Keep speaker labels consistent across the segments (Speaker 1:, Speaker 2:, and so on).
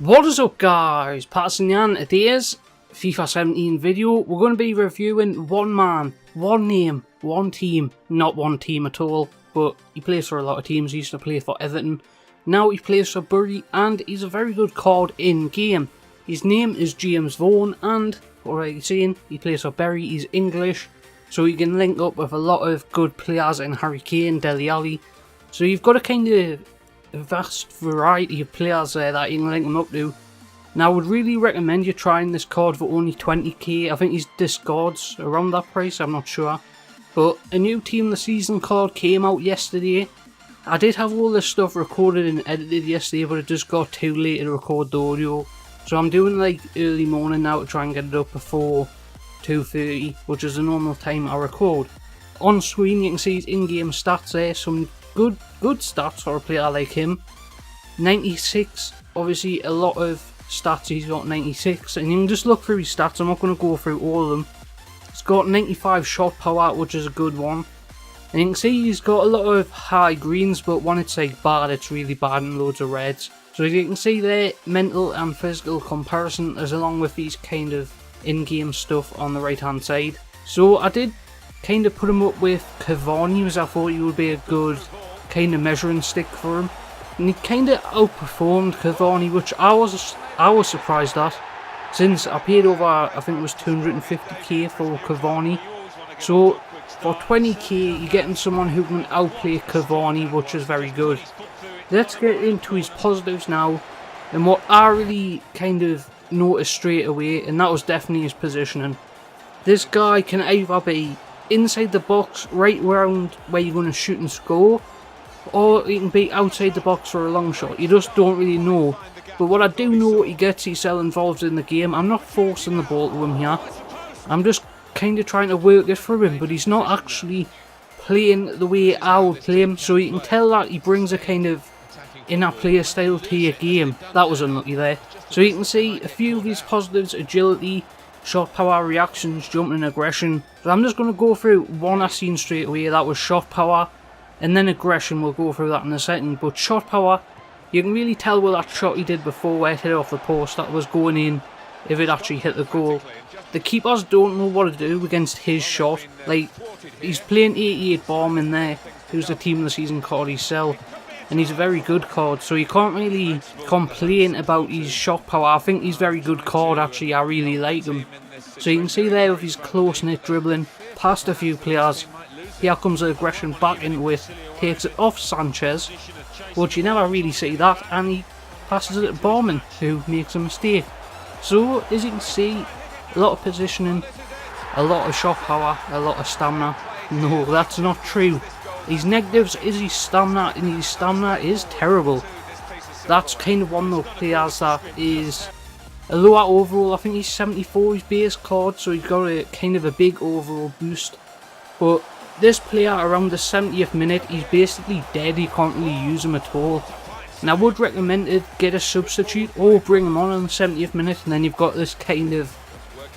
Speaker 1: What is up guys, Patterson and today's FIFA 17 video we're going to be reviewing one man, one name, one team, not one team at all, but he plays for a lot of teams. He used to play for Everton, now he plays for Bury and he's a very good card in game. His name is James Vaughan and, already saying, he plays for Bury, he's English, so he can link up with a lot of good players in Harry Kane, Dele Alli, so you've got a kind of vast variety of players there that you can link them up to. Now I would really recommend you trying this card for only 20k. I think he's discards around that price, I'm not sure. But a new Team of the Season card came out yesterday. I did have all this stuff recorded and edited yesterday, but it just got too late to record the audio. So I'm doing like early morning now to try and get it up before 2:30, which is the normal time I record. On screen you can see his in-game stats there, some good stats for a player like him. 96, obviously a lot of stats he's got 96, and you can just look through his stats. I'm not going to go through all of them. He's got 95 shot power, which is a good one, and you can see he's got a lot of high greens, but when it's like bad, it's really bad, and loads of reds. So as you can see there, mental and physical comparison is along with these kind of in-game stuff on the right hand side. So I did kind of put him up with Cavani, as I thought he would be a good kind of measuring stick for him, and he kind of outperformed Cavani, which I was surprised at, since I paid over, I think it was 250k for Cavani. So for 20k you're getting someone who can outplay Cavani, which is very good. Let's get into his positives now, and what I really kind of noticed straight away, and that was definitely his positioning. This guy can either be inside the box, right around where you're going to shoot and score, or he can be outside the box for a long shot. You just don't really know. But what I do know, he gets himself involved in the game. I'm not forcing the ball to him here. I'm just kind of trying to work it for him, but he's not actually playing the way I would play him. So you can tell that he brings a kind of inner player style to your game. That was unlucky there. So you can see a few of his positives: agility, shot power, reactions, jumping, aggression. So I'm just going to go through one I seen straight away. That was shot power, and then aggression. We'll go through that in a second. But shot power, you can really tell with that shot he did before where it hit off the post, that was going in if it actually hit the goal. The keepers don't know what to do against his shot. Like, he's playing 88 bomb in there, who's the Team of the Season card himself, and he's a very good card, so you can't really complain about his shot power. I think he's a very good card actually, I really like him. So you can see there with his close-knit dribbling, past a few players. Here comes the aggression back into it, takes it off Sanchez, but you never really see that, and he passes it to Bowman, who makes a mistake. So as you can see, a lot of positioning, a lot of shot power, a lot of stamina. No, that's not true. His negatives is his stamina, and his stamina is terrible. That's kind of one of those players that is a lower overall. I think he's 74 his base card, so he's got a kind of a big overall boost. But this player around the 70th minute, he's basically dead. You can't really use him at all. And I would recommend to get a substitute or bring him on the 70th minute, and then you've got this kind of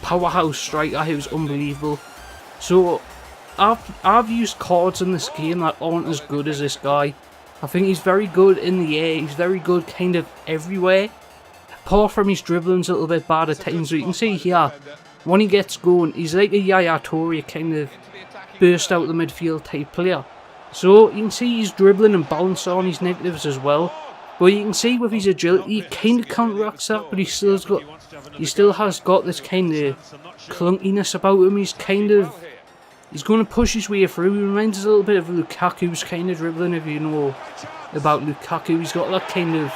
Speaker 1: powerhouse striker who's unbelievable. So I've used cards in this game that aren't as good as this guy. I think he's very good in the air, he's very good kind of everywhere. Apart from his dribbling's a little bit bad at times, so you can see here, when he gets going, he's like a Yaya Toure kind of burst out the midfield type player. So you can see he's dribbling and balance on his negatives as well. But you can see with his agility, he kind of counteracts that, but he still has got this kind of clunkiness about him. He's going to push his way through. He reminds us a little bit of Lukaku's kind of dribbling, if you know about Lukaku. He's got that kind of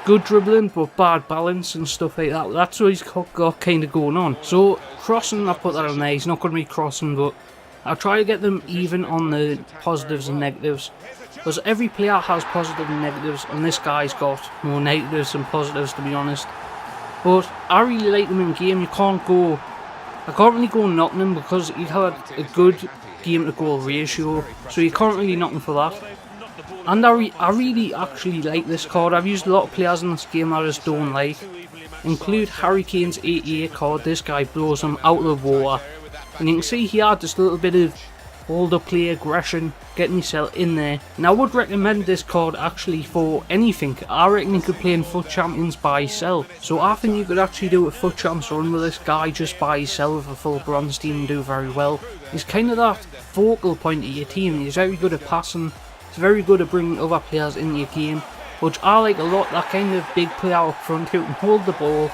Speaker 1: good dribbling but bad balance and stuff like that. That's what he's got kind of going on. So crossing, I put that on there. He's not going to be crossing, but I'll try to get them even on the positives and negatives, because every player has positive and negatives, and this guy's got more negatives than positives, to be honest. But I really like him in game. I can't really go knocking him because he had a good game to goal ratio, so you can't really knock him for that. And I really actually like this card. I've used a lot of players in this game I just don't like. Include Harry Kane's 88 card. This guy blows him out of the water. And you can see here just a little bit of hold-up play, aggression, getting yourself in there. And I would recommend this card actually for anything. I reckon you could play in FUT Champions by yourself. So I think you could actually do a FUT Champs run with this guy just by yourself with a full bronze team and do very well. He's kind of that focal point of your team. He's very good at passing. He's very good at bringing other players into your game, which I like a lot. That kind of big player up front who can hold the ball,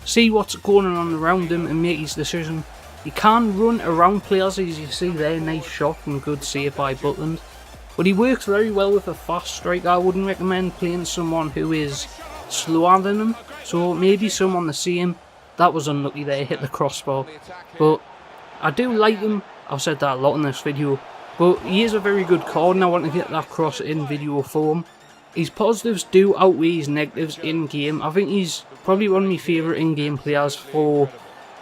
Speaker 1: see what's going on around him and make his decision. He can run around players, as you see there, nice shot and good save by Butland. But he works very well with a fast striker. I wouldn't recommend playing someone who is slower than him. So maybe someone the same. That was unlucky there, hit the crossbar. But I do like him. I've said that a lot in this video. But he is a very good card and I want to get that across in video form. His positives do outweigh his negatives in game. I think he's probably one of my favourite in-game players for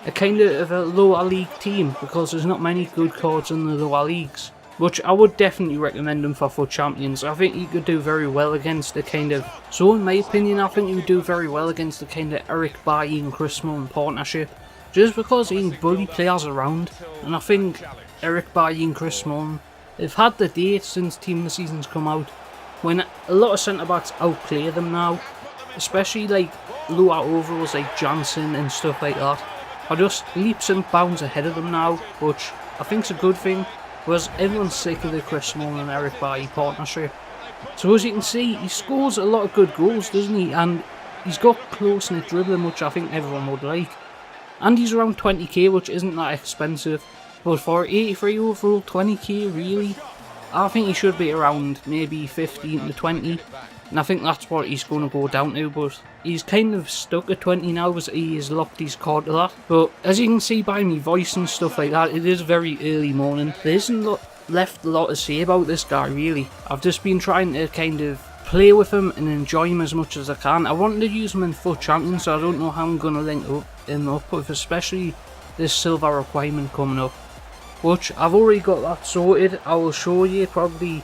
Speaker 1: a kind of a lower league team, because there's not many good cards in the lower leagues, which I would definitely recommend him for FUT Champions. I think he could do very well against the kind of, so in my opinion, I think he would do very well against the kind of Eric Bailly and Chris Smalling partnership, just because he can bully players around. And I think Eric Bailly and Chris Smalling have had the date since Team of the Season's come out, when a lot of centre backs outplay them now, especially like lower overalls like Johnson and stuff like that. Are just leaps and bounds ahead of them now, which I think's a good thing, whereas everyone's sick of the Chris Smalling and Eric Bailly partnership. So as you can see, he scores a lot of good goals, doesn't he? And he's got close-knit dribbling, which I think everyone would like. And he's around 20k, which isn't that expensive. But for 83 overall, 20k really? I think he should be around maybe 15 to 20. And I think that's what he's going to go down to, but he's kind of stuck at 20 now as he has locked his card to that. But as you can see by my voice and stuff like that, it is very early morning. There isn't left a lot to say about this guy really. I've just been trying to kind of play with him and enjoy him as much as I can. I wanted to use him in FUT Champions, so I don't know how I'm going to link him up with, especially this silver requirement coming up, which I've already got that sorted. I will show you probably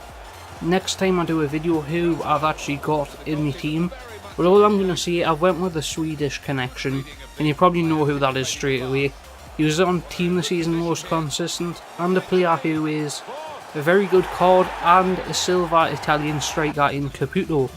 Speaker 1: next time I do a video who I've actually got in my team. But all I'm going to say, I went with the Swedish connection, and you probably know who that is straight away. He was on Team of the Season most consistent, and a player who is a very good card and a silver Italian striker in Caputo.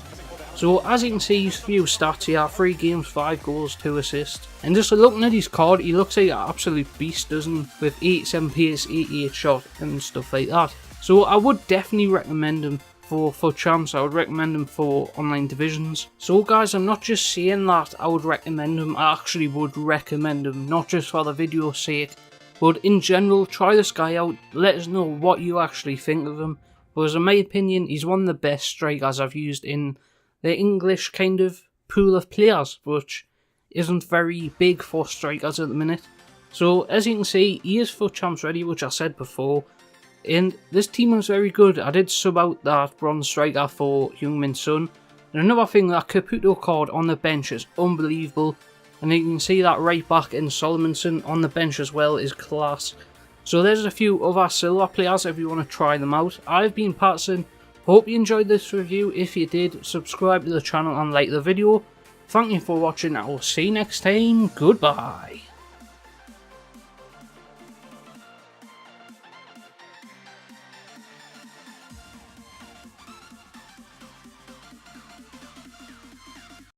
Speaker 1: So as you can see, his few stats here, 3 games, 5 goals, 2 assists. And just looking at his card, he looks like an absolute beast, doesn't he? With 87 pace, 88 shot and stuff like that. So I would definitely recommend him for FUT Champs. I would recommend him for online divisions. So guys, I'm not just saying that I would recommend him, I actually would recommend him, not just for the video's sake, but in general. Try this guy out, let us know what you actually think of him, because in my opinion, he's one of the best strikers I've used in the English kind of pool of players, which isn't very big for strikers at the minute. So as you can see, he is FUT Champs ready, which I said before. And this team was very good. I did sub out that bronze striker for Heung-min Son. And another thing, that Caputo card on the bench is unbelievable. And you can see that right back in Solomonson on the bench as well is class. So there's a few other silver players if you want to try them out. I've been Patterson. Hope you enjoyed this review. If you did, subscribe to the channel and like the video. Thank you for watching. I will see you next time. Goodbye.